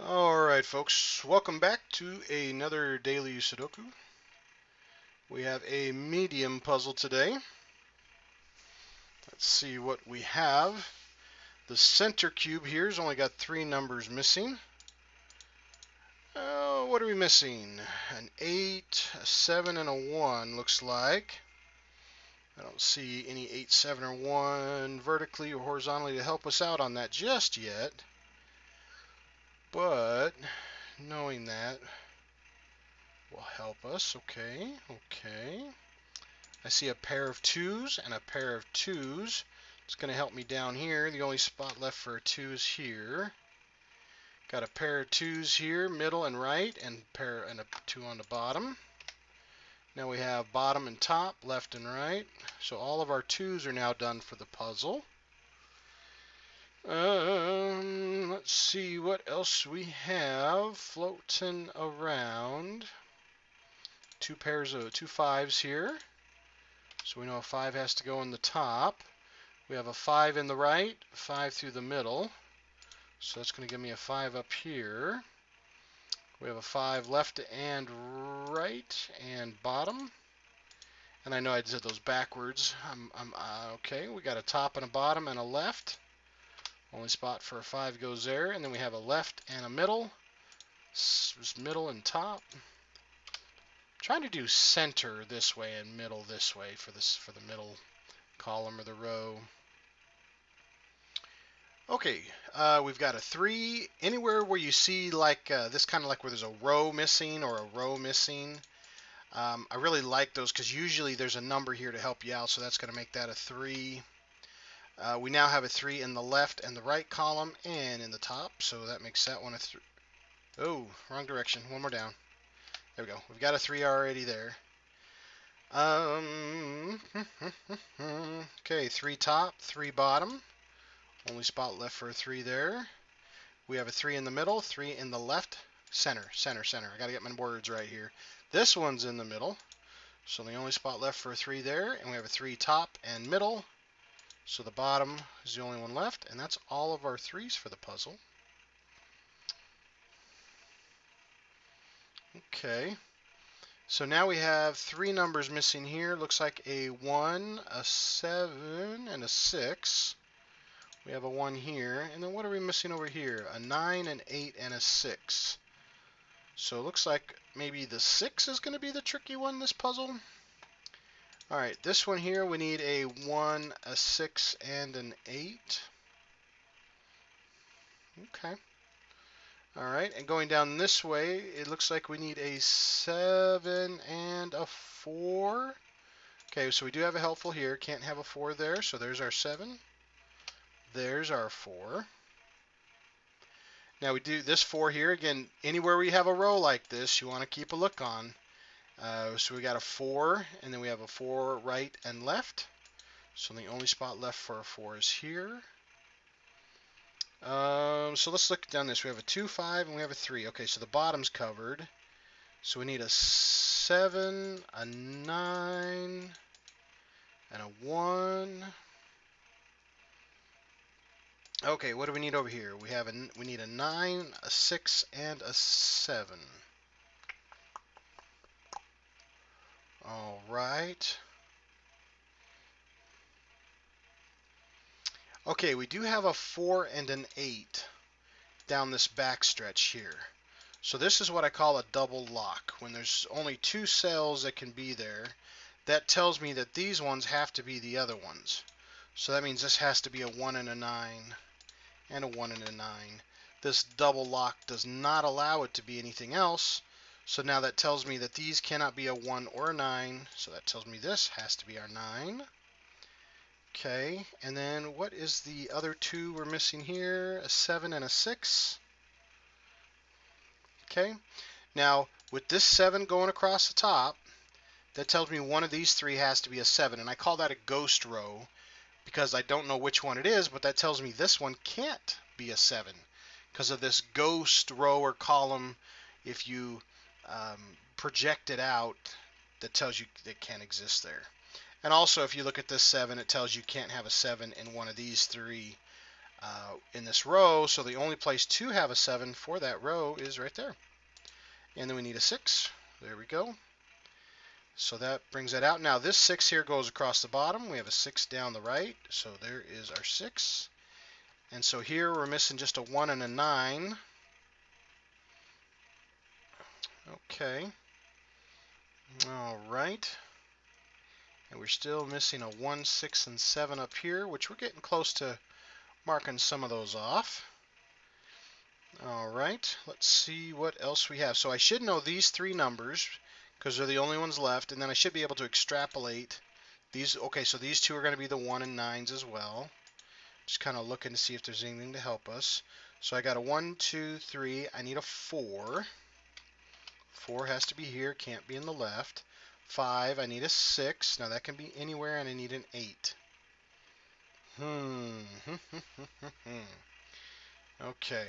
Alright folks, welcome back to another daily Sudoku. We have a medium puzzle today. Let's see what we have. The center cube here's only got 3 numbers missing. Oh, what are we missing? An 8, a 7, and a 1 looks like. I don't see any 8, 7, or 1 vertically or horizontally to help us out on that just yet. But knowing that will help us. Okay. I see a pair of 2s and a pair of 2s. It's going to help me down here. The only spot left for a 2 is here. Got a pair of 2s here, middle and right, and a 2 on the bottom. Now we have bottom and top, left and right. So all of our 2s are now done for the puzzle. Let's see what else we have floating around. 2 5s here. So we know a 5 has to go in the top. We have a 5 in the right, 5 through the middle. So that's going to give me a 5 up here. We have a 5 left and right and bottom. And I know I did those backwards. Okay, we got a top and a bottom and a left. Only spot for a 5 goes there. And then we have a left and a middle. Just middle and top. Trying to do center this way and middle this way for the middle column or the row. Okay, we've got a 3. Anywhere where you see like this kind of like where there's a row missing or a row missing, I really like those because usually there's a number here to help you out, so that's going to make that a 3. We now have a 3 in the left and the right column and in the top, so that makes that one a 3. Oh, wrong direction. One more down. There we go. We've got a 3 already there. Okay, 3 top, 3 bottom. Only spot left for a 3 there. We have a 3 in the middle, 3 in the left, center. I gotta get my words right here. This one's in the middle, so the only spot left for a 3 there, and we have a 3 top and middle, so the bottom is the only one left, and that's all of our 3s for the puzzle. Okay, so now we have 3 numbers missing here. Looks like a 1, a 7, and a 6. We have a 1 here, and then what are we missing over here? A 9, an 8, and a 6. So it looks like maybe the 6 is going to be the tricky one, this puzzle. Alright, this one here, we need a 1, a 6, and an 8. Okay. Alright, and going down this way, it looks like we need a 7 and a 4. Okay, so we do have a helpful here. Can't have a 4 there, so there's our 7. There's our 4. Now we do this 4 here. Again, anywhere we have a row like this, you want to keep a look on. So we got a 4, and then we have a 4 right and left. So the only spot left for a 4 is here. So let's look down this. We have a 2, 5, and we have a 3. Okay, so the bottom's covered. So we need a 7, a 9, and a 1. Okay, what do we need over here? We need a 9, a 6, and a 7. All right. Okay, we do have a 4 and an 8 down this back stretch here. So this is what I call a double lock. When there's only 2 cells that can be there, that tells me that these ones have to be the other ones. So that means this has to be a 1 and a 9 and a 1 and a 9. This double lock does not allow it to be anything else. So now that tells me that these cannot be a 1 or a 9. So that tells me this has to be our 9. Okay, and then what is the other 2 we're missing here? A 7 and a 6. Okay, now with this 7 going across the top, that tells me one of these 3 has to be a 7. And I call that a ghost row because I don't know which one it is, but that tells me this one can't be a 7 because of this ghost row or column. If you project it out, that tells you it can't exist there. And also, if you look at this 7, it tells you can't have a 7 in one of these 3 in this row, so the only place to have a 7 for that row is right there. And then we need a 6. There we go. So that brings that out. Now this 6 here goes across the bottom. We have a 6 down the right, so there is our 6. And so here we're missing just a 1 and a 9. Okay. All right. And we're still missing a 1, 6, and 7 up here, which we're getting close to marking some of those off. All right, let's see what else we have. So I should know these 3 numbers because they're the only ones left, and then I should be able to extrapolate these. Okay, so these 2 are going to be the 1 and 9s as well. Just kind of looking to see if there's anything to help us. So I got a 1, 2, 3. I need a 4. 4 has to be here, can't be in the left. 5, I need a 6. Now that can be anywhere, and I need an 8. Okay.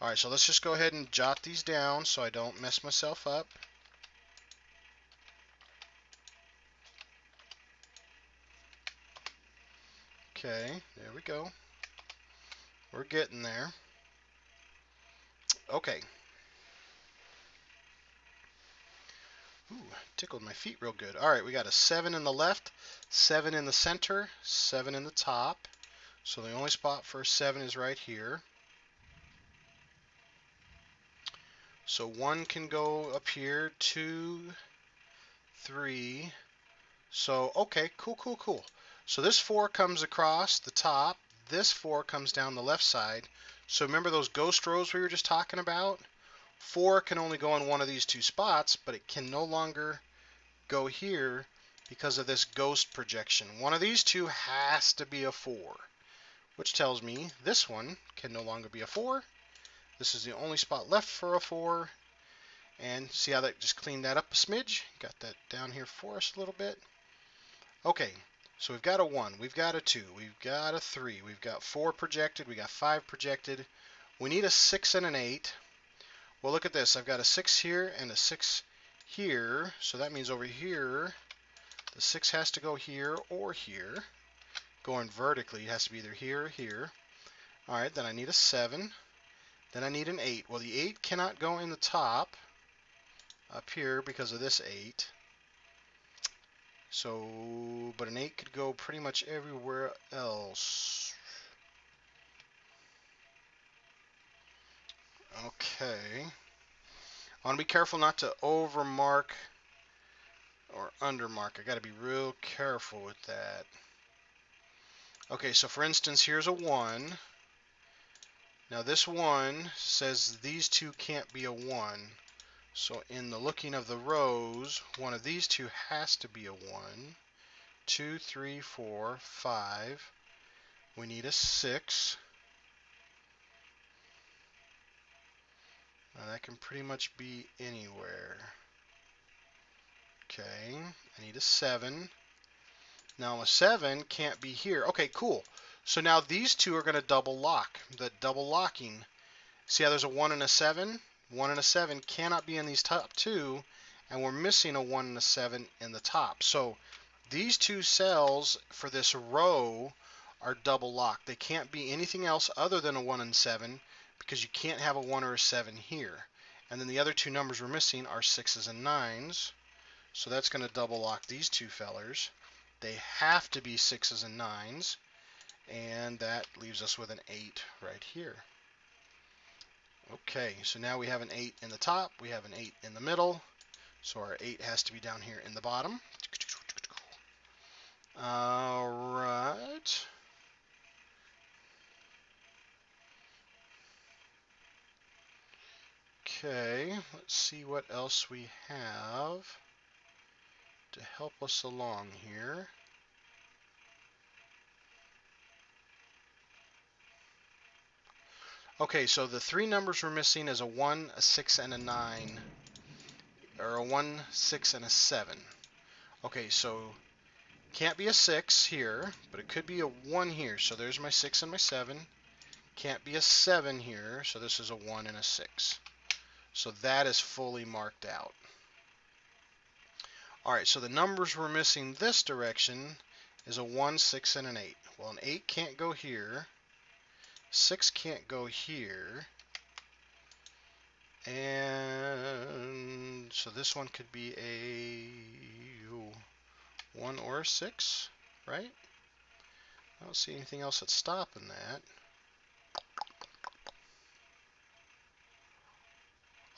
All right, so let's just go ahead and jot these down so I don't mess myself up. Okay, there we go. We're getting there. Okay. Ooh, tickled my feet real good. All right, we got a 7 in the left, 7 in the center, 7 in the top. So the only spot for a 7 is right here. So 1 can go up here, 2, 3. So, okay, cool. So this 4 comes across the top. This 4 comes down the left side. So remember those ghost rows we were just talking about? 4 can only go in one of these 2 spots, but it can no longer go here because of this ghost projection. One of these 2 has to be a 4, which tells me this one can no longer be a 4. This is the only spot left for a 4. And see how that just cleaned that up a smidge? Got that down here for us a little bit. Okay, so we've got a 1, we've got a 2, we've got a 3, we've got 4 projected, we got 5 projected. We need a 6 and an 8. Well, look at this. I've got a 6 here and a 6 here. So that means over here, the 6 has to go here or here. Going vertically, it has to be either here or here. All right, then I need a 7. Then I need an 8. Well, the 8 cannot go in the top up here because of this 8. So, but an 8 could go pretty much everywhere else. Okay. I want to be careful not to overmark or undermark. I got to be real careful with that. Okay, so for instance, here's a 1. Now this 1 says these 2 can't be a 1. So in the looking of the rows, one of these 2 has to be a 1. 2, 3, 4, 5. We need a 6. Now that can pretty much be anywhere. Okay, I need a 7. Now a 7 can't be here. Okay, cool. So now these 2 are going to double lock. The double locking. See how there's a 1 and a 7? 1 and a 7 cannot be in these top 2, and we're missing a 1 and a 7 in the top. So these 2 cells for this row are double locked. They can't be anything else other than a 1 and 7 because you can't have a 1 or a 7 here. And then the other 2 numbers we're missing are 6s and 9s. So that's going to double lock these 2 fellers. They have to be 6s and 9s. And that leaves us with an 8 right here. Okay, so now we have an 8 in the top, we have an 8 in the middle, so our 8 has to be down here in the bottom. Alright. Okay, let's see what else we have to help us along here. Okay, so the 3 numbers we're missing is a 1, a 6, and a 9. Or a 1, 6, and a 7. Okay, so can't be a 6 here, but it could be a 1 here. So there's my 6 and my 7. Can't be a 7 here, so this is a 1 and a 6. So that is fully marked out. All right, so the numbers we're missing this direction is a 1, 6, and an 8. Well, an 8 can't go here. 6 can't go here. And so this one could be a 1 or a 6, right? I don't see anything else that's stopping that.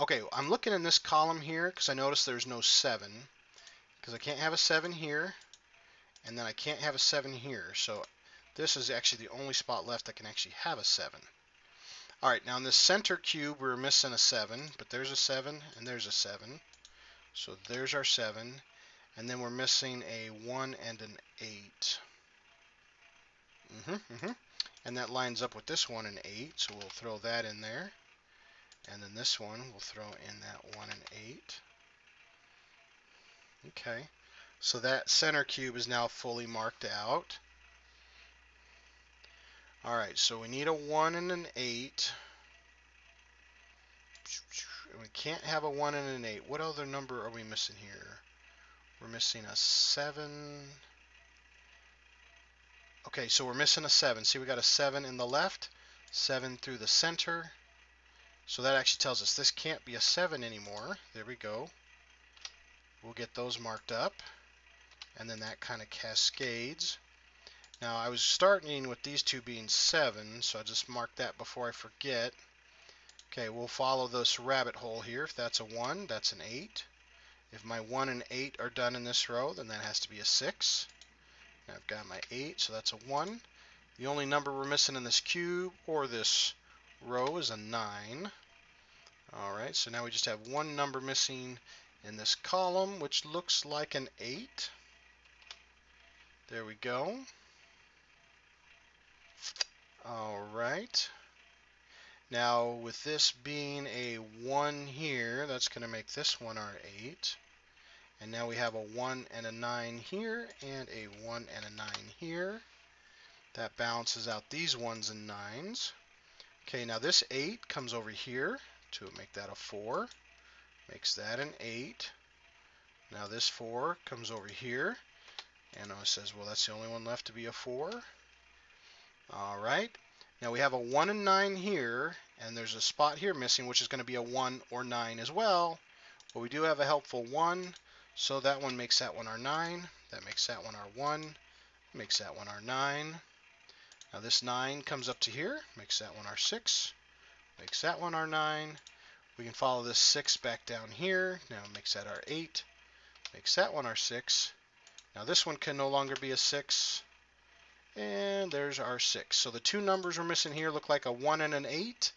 Okay, I'm looking in this column here because I noticed there's no 7. Because I can't have a 7 here, and then I can't have a 7 here. So this is actually the only spot left that can actually have a 7. All right, now in this center cube, we're missing a 7, but there's a 7, and there's a 7. So there's our 7, and then we're missing a 1 and an 8. And that lines up with this 1 and 8, so we'll throw that in there. And then this one, we'll throw in that 1 and 8. Okay, so that center cube is now fully marked out. All right, so we need a 1 and an 8. We can't have a 1 and an 8. What other number are we missing here? We're missing a 7. Okay, so we're missing a 7. See, we got a 7 in the left, 7 through the center. So that actually tells us this can't be a 7 anymore. There we go. We'll get those marked up. And then that kind of cascades. Now, I was starting with these two being 7, so I just marked that before I forget. Okay, we'll follow this rabbit hole here. If that's a 1, that's an 8. If my 1 and 8 are done in this row, then that has to be a 6. Now I've got my 8, so that's a 1. The only number we're missing in this cube or this row is a 9. Alright, so now we just have one number missing in this column, which looks like an 8. There we go. Alright. Now with this being a 1 here, that's going to make this one our 8. And now we have a 1 and a 9 here, and a 1 and a 9 here. That balances out these 1s and 9s. Okay, now this 8 comes over here to make that a 4. Makes that an 8. Now this 4 comes over here. And it says, well, that's the only one left to be a 4. Alright. Now we have a 1 and 9 here, and there's a spot here missing, which is going to be a 1 or 9 as well. But we do have a helpful 1, so that one makes that one our 9. That makes that one our 1. Makes that one our 9. Now this 9 comes up to here, makes that one our 6. Makes that one our 9. We can follow this 6 back down here. Now it makes that our 8. Makes that one our 6. Now this one can no longer be a 6. And there's our 6. So the two numbers we're missing here look like a 1 and an 8.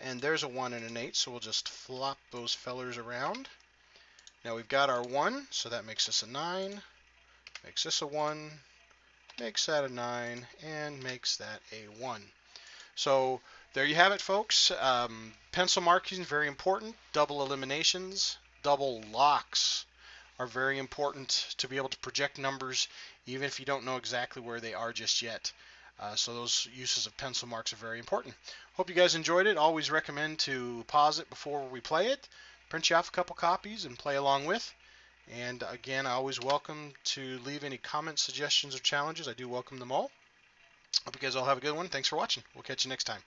And there's a 1 and an 8, so we'll just flop those fellers around. Now we've got our 1, so that makes this a 9. Makes this a 1. Makes that a 9. And makes that a 1. So there you have it, folks. Pencil marking is very important. Double eliminations, double locks are very important to be able to project numbers even if you don't know exactly where they are just yet. So those uses of pencil marks are very important. Hope you guys enjoyed it. Always recommend to pause it before we play it, print you off a couple copies and play along with. And again, I always welcome to leave any comments, suggestions, or challenges. I do welcome them all. Hope you guys all have a good one. Thanks for watching. We'll catch you next time.